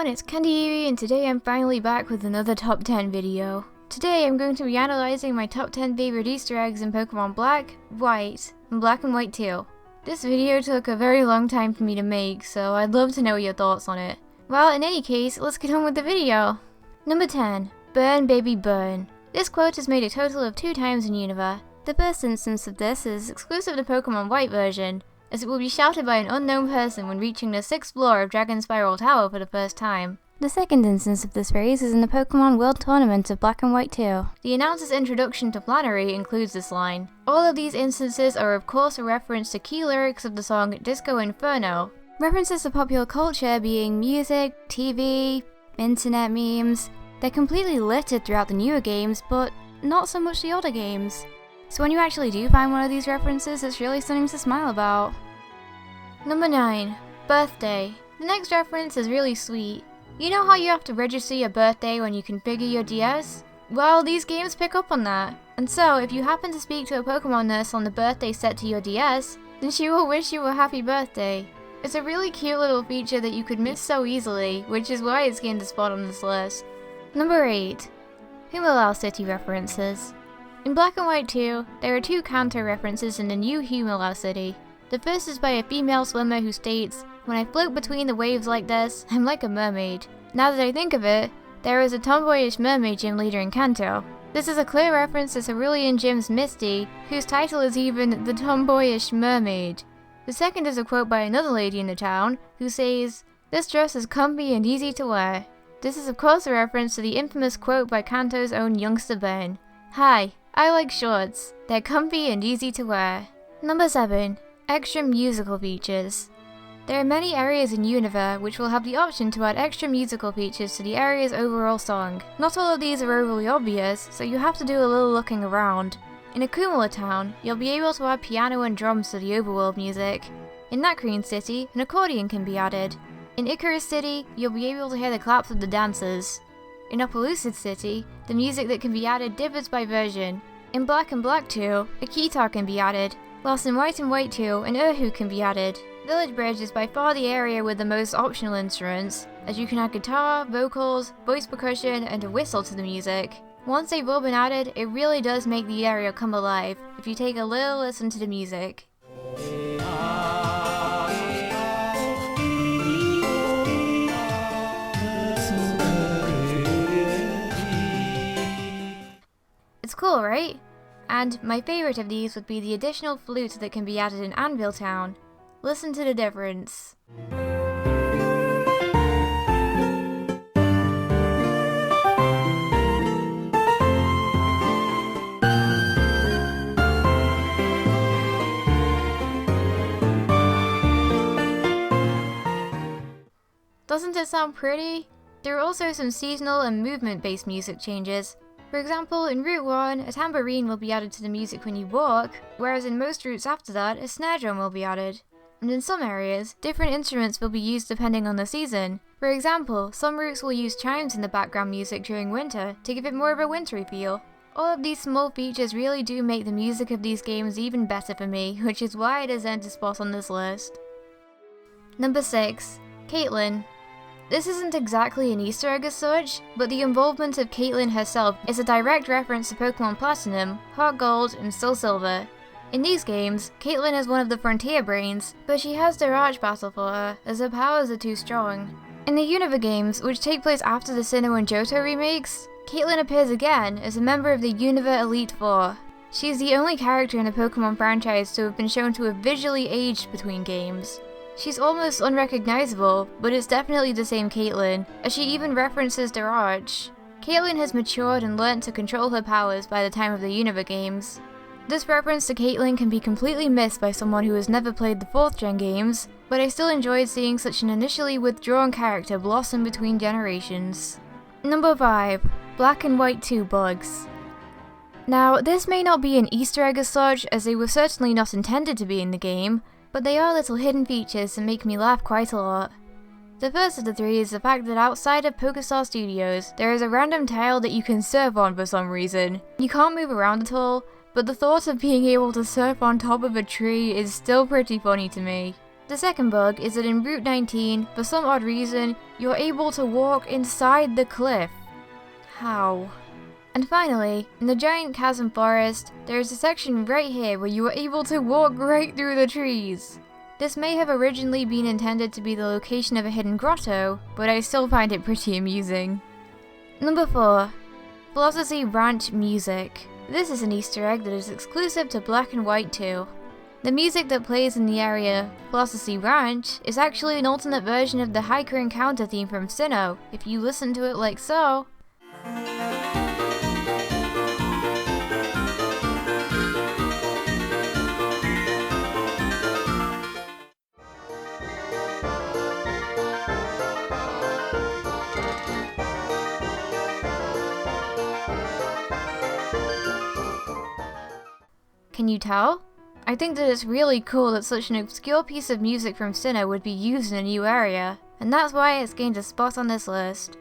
everyone, it's CandyEvie and today I'm finally back with another top 10 video. Today I'm going to be analysing my top 10 favorite Easter eggs in Pokemon Black, White, and Black and White 2. This video took a very long time for me to make, so I'd love to know your thoughts on it. Well, in any case, let's get on with the video. Number 10. Burn Baby Burn. This quote is made a total of 2 times in Unova. The first instance of this is exclusive to Pokemon White version, as it will be shouted by an unknown person when reaching the 6th floor of Dragon Spiral Tower for the first time. The second instance of this phrase is in the Pokemon World Tournament of Black and White 2. The announcer's introduction to Flannery includes this line. All of these instances are of course a reference to key lyrics of the song Disco Inferno. References to popular culture being music, TV, internet memes. They're completely littered throughout the newer games, but not so much the older games. So when you actually do find one of these references, it's really something to smile about. Number 9. Birthday. The next reference is really sweet. You know how you have to register your birthday when you configure your DS? Well, these games pick up on that. And so, if you happen to speak to a Pokemon nurse on the birthday set to your DS, then she will wish you a happy birthday. It's a really cute little feature that you could miss so easily, which is why it's gained a spot on this list. Number 8. Humalao City references. In Black and White 2, there are 2 Kanto references in the new Humalao City. The first is by a female swimmer who states, "When I float between the waves like this, I'm like a mermaid." Now that I think of it, there is a tomboyish mermaid gym leader in Kanto. This is a clear reference to Cerulean Gym's Misty, whose title is even the Tomboyish Mermaid. The second is a quote by another lady in the town, who says, "This dress is comfy and easy to wear." This is of course a reference to the infamous quote by Kanto's own youngster Ben. "Hi, I like shorts. They're comfy and easy to wear." Number 7. Extra musical features. There are many areas in Unova which will have the option to add extra musical features to the area's overall song. Not all of these are overly obvious, so you have to do a little looking around. In Akumala Town, you'll be able to add piano and drums to the overworld music. In Nacrene City, an accordion can be added. In Icarus City, you'll be able to hear the claps of the dancers. In Opelucid City, the music that can be added differs by version. In Black and Black 2, a guitar can be added, whilst in White and White 2, an Urhu can be added. Village Bridge is by far the area with the most optional instruments, as you can add guitar, vocals, voice percussion, and a whistle to the music. Once they've all been added, it really does make the area come alive, if you take a little listen to the music. It's cool, right? And my favourite of these would be the additional flute that can be added in Anvil Town. Listen to the difference. Doesn't it sound pretty? There are also some seasonal and movement-based music changes. For example, in Route 1, a tambourine will be added to the music when you walk, whereas in most routes after that, a snare drum will be added. And in some areas, different instruments will be used depending on the season. For example, some routes will use chimes in the background music during winter to give it more of a wintry feel. All of these small features really do make the music of these games even better for me, which is why it has earned a spot on this list. Number 6. Kaitlin. This isn't exactly an Easter egg as such, but the involvement of Kaitlin herself is a direct reference to Pokemon Platinum, Heart Gold, and Soul Silver. In these games, Kaitlin is one of the Frontier Brains, but she has their Arch battle for her, as her powers are too strong. In the Unova games, which take place after the Sinnoh and Johto remakes, Kaitlin appears again as a member of the Unova Elite Four. She is the only character in the Pokemon franchise to have been shown to have visually aged between games. She's almost unrecognizable, but it's definitely the same Kaitlin, as she even references their Arch. Kaitlin has matured and learnt to control her powers by the time of the Unova games. This reference to Kaitlin can be completely missed by someone who has never played the 4th gen games, but I still enjoyed seeing such an initially withdrawn character blossom between generations. Number 5. Black and White 2 bugs. Now, this may not be an Easter egg as such, as they were certainly not intended to be in the game, but they are little hidden features that make me laugh quite a lot. The first of the 3 is the fact that outside of PokeStar Studios, there is a random tile that you can surf on for some reason. You can't move around at all, but the thought of being able to surf on top of a tree is still pretty funny to me. The second bug is that in Route 19, for some odd reason, you're able to walk inside the cliff. How? And finally, in the giant chasm forest, there is a section right here where you are able to walk right through the trees. This may have originally been intended to be the location of a hidden grotto, but I still find it pretty amusing. Number 4. Philosophy Ranch Music. This is an Easter egg that is exclusive to Black and White 2. The music that plays in the area, Philosophy Ranch, is actually an alternate version of the Hiker Encounter theme from Sinnoh, if you listen to it like so. Can you tell? I think that it's really cool that such an obscure piece of music from Sinnoh would be used in a new area, and that's why it's gained a spot on this list.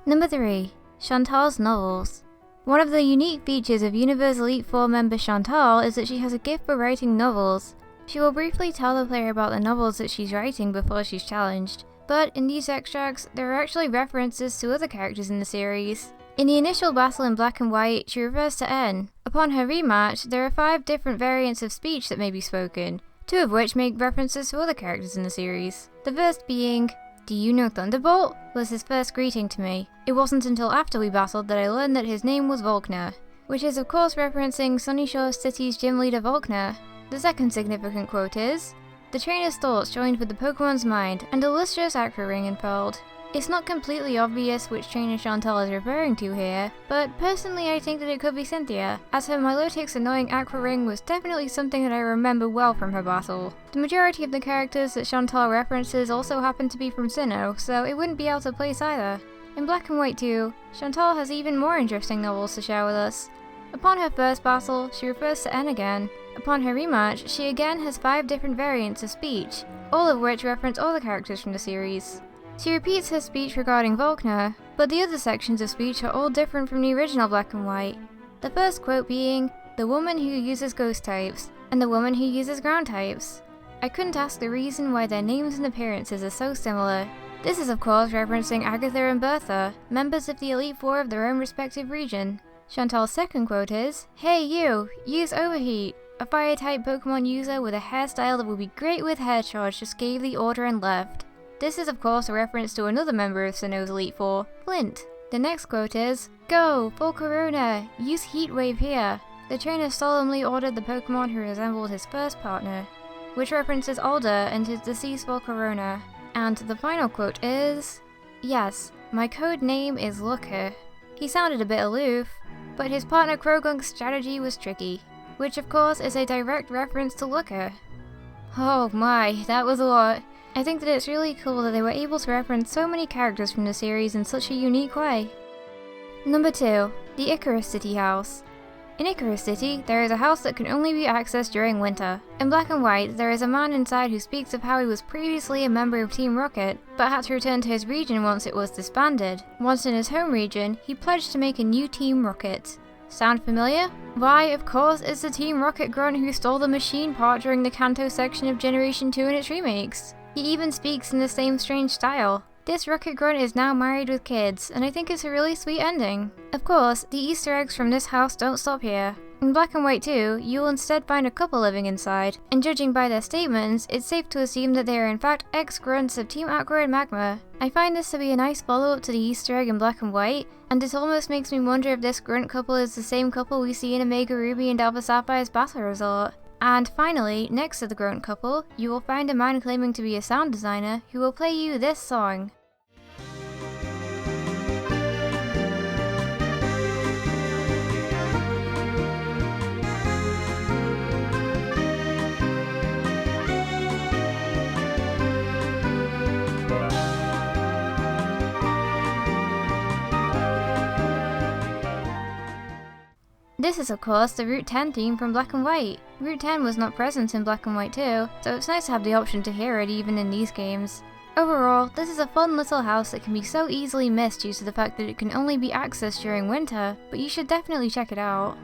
Number 3. Chantal's novels. One of the unique features of Unova's Elite Four member Chantal is that she has a gift for writing novels. She will briefly tell the player about the novels that she's writing before she's challenged, but in these extracts, there are actually references to other characters in the series. In the initial battle in Black and White, she refers to N. Upon her rematch, there are 5 different variants of speech that may be spoken, 2 of which make references to other characters in the series. The first being, "Do you know Thunderbolt?" was his first greeting to me. It wasn't until after we battled that I learned that his name was Volkner, which is of course referencing Sunnyshow City's gym leader Volkner. The second significant quote is, "The trainer's thoughts joined with the Pokemon's mind, and a lustrous aqua ring unfurled." It's not completely obvious which trainer Chantal is referring to here, but personally I think that it could be Cynthia, as her Milotic's annoying aqua ring was definitely something that I remember well from her battle. The majority of the characters that Chantal references also happen to be from Sinnoh, so it wouldn't be out of place either. In Black and White 2, Chantal has even more interesting novels to share with us. Upon her first battle, she refers to N again. Upon her rematch, she again has 5 different variants of speech, all of which reference all the characters from the series. She repeats her speech regarding Volkner, but the other sections of speech are all different from the original Black and White. The first quote being, "The woman who uses ghost types," and "the woman who uses ground types." I couldn't ask the reason why their names and appearances are so similar. This is of course referencing Agatha and Bertha, members of the Elite Four of their own respective region. Chantal's second quote is, "Hey you, use Overheat." A fire-type Pokemon user with a hairstyle that would be great with Hair Charge just gave the order and left. This is of course a reference to another member of Sinnoh's Elite Four, Flint. The next quote is, "Go, full Corona, use Heat Wave here." The trainer solemnly ordered the Pokemon who resembled his first partner, which references Alder and his deceased Volcarona. And the final quote is, "Yes, my code name is Looker." He sounded a bit aloof, but his partner Croagunk's strategy was tricky, which of course is a direct reference to Looker. Oh my, that was a lot. I think that it's really cool that they were able to reference so many characters from the series in such a unique way. Number 2. The Icarus City House. In Icarus City, there is a house that can only be accessed during winter. In Black and White, there is a man inside who speaks of how he was previously a member of Team Rocket, but had to return to his region once it was disbanded. Once in his home region, he pledged to make a new Team Rocket. Sound familiar? Why, of course, it's the Team Rocket grunt who stole the machine part during the Kanto section of Generation 2 and its remakes. He even speaks in the same strange style. This Rocket grunt is now married with kids, and I think it's a really sweet ending. Of course, the Easter eggs from this house don't stop here. In Black and White 2, you will instead find a couple living inside, and judging by their statements, it's safe to assume that they are in fact ex-grunts of Team Aqua and Magma. I find this to be a nice follow-up to the Easter egg in Black and White, and it almost makes me wonder if this grunt couple is the same couple we see in Omega Ruby and Alpha Sapphire's Battle Resort. And finally, next to the grunt couple, you will find a man claiming to be a sound designer who will play you this song. This is of course the Route 10 theme from Black and White. Route 10 was not present in Black and White 2, so it's nice to have the option to hear it even in these games. Overall, this is a fun little house that can be so easily missed due to the fact that it can only be accessed during winter, but you should definitely check it out.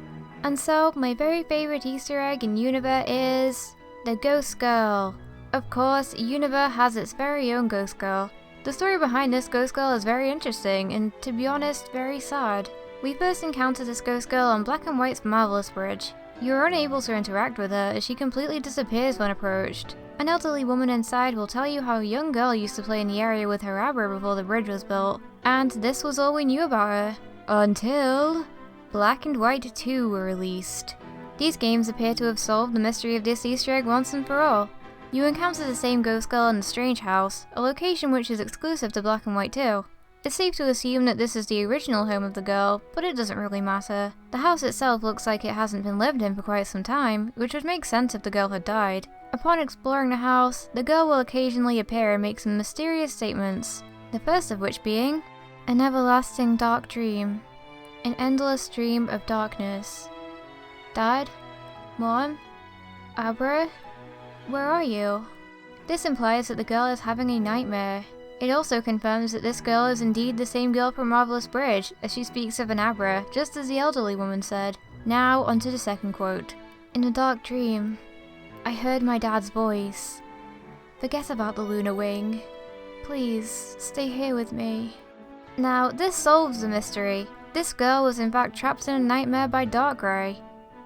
And so, my very favorite Easter egg in Unova is the Ghost Girl. Of course, Unova has its very own ghost girl. The story behind this ghost girl is very interesting and, to be honest, very sad. We first encountered this ghost girl on Black and White's Marvelous Bridge. You are unable to interact with her as she completely disappears when approached. An elderly woman inside will tell you how a young girl used to play in the area with her Abra before the bridge was built, and this was all we knew about her. Until Black and White 2 were released. These games appear to have solved the mystery of this Easter egg once and for all. You encounter the same ghost girl in the Strange House, a location which is exclusive to Black and White 2. It's safe to assume that this is the original home of the girl, but it doesn't really matter. The house itself looks like it hasn't been lived in for quite some time, which would make sense if the girl had died. Upon exploring the house, the girl will occasionally appear and make some mysterious statements, the first of which being, "An everlasting dark dream. An endless dream of darkness. Dad? Mom? Abra? Where are you?" This implies that the girl is having a nightmare. It also confirms that this girl is indeed the same girl from Marvelous Bridge, as she speaks of an Abra, just as the elderly woman said. Now, onto the second quote. "In a dark dream, I heard my dad's voice. Forget about the lunar wing. Please, stay here with me." Now, this solves the mystery. This girl was in fact trapped in a nightmare by Darkrai.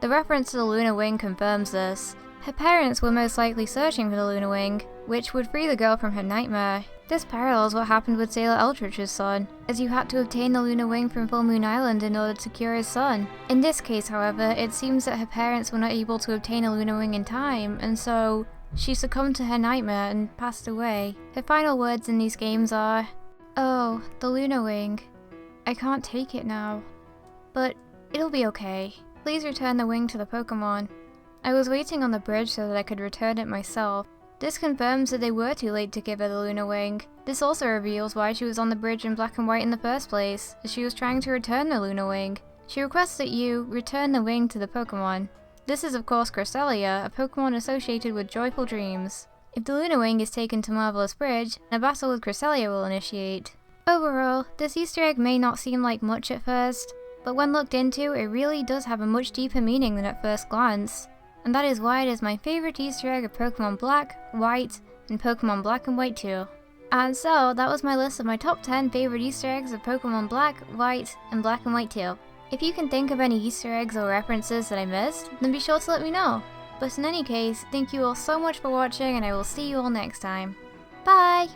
The reference to the lunar wing confirms this. Her parents were most likely searching for the lunar wing, which would free the girl from her nightmare. This parallels what happened with Sailor Eldritch's son, as you had to obtain the lunar wing from Full Moon Island in order to cure his son. In this case, however, it seems that her parents were not able to obtain a lunar wing in time, and so she succumbed to her nightmare and passed away. Her final words in these games are, "Oh, the lunar wing. I can't take it now. But it'll be okay. Please return the wing to the Pokemon." I was waiting on the bridge so that I could return it myself. This confirms that they were too late to give her the lunar wing. This also reveals why she was on the bridge in Black and White in the first place, as she was trying to return the lunar wing. She requests that you return the wing to the Pokemon. This is of course Cresselia, a Pokemon associated with joyful dreams. If the lunar wing is taken to Marvelous Bridge, a battle with Cresselia will initiate. Overall, this Easter egg may not seem like much at first, but when looked into, it really does have a much deeper meaning than at first glance. And that is why it is my favourite Easter egg of Pokemon Black, White, and Pokemon Black and White 2. And so, that was my list of my top 10 favourite Easter eggs of Pokemon Black, White, and Black and White 2. If you can think of any Easter eggs or references that I missed, then be sure to let me know. But in any case, thank you all so much for watching and I will see you all next time. Bye!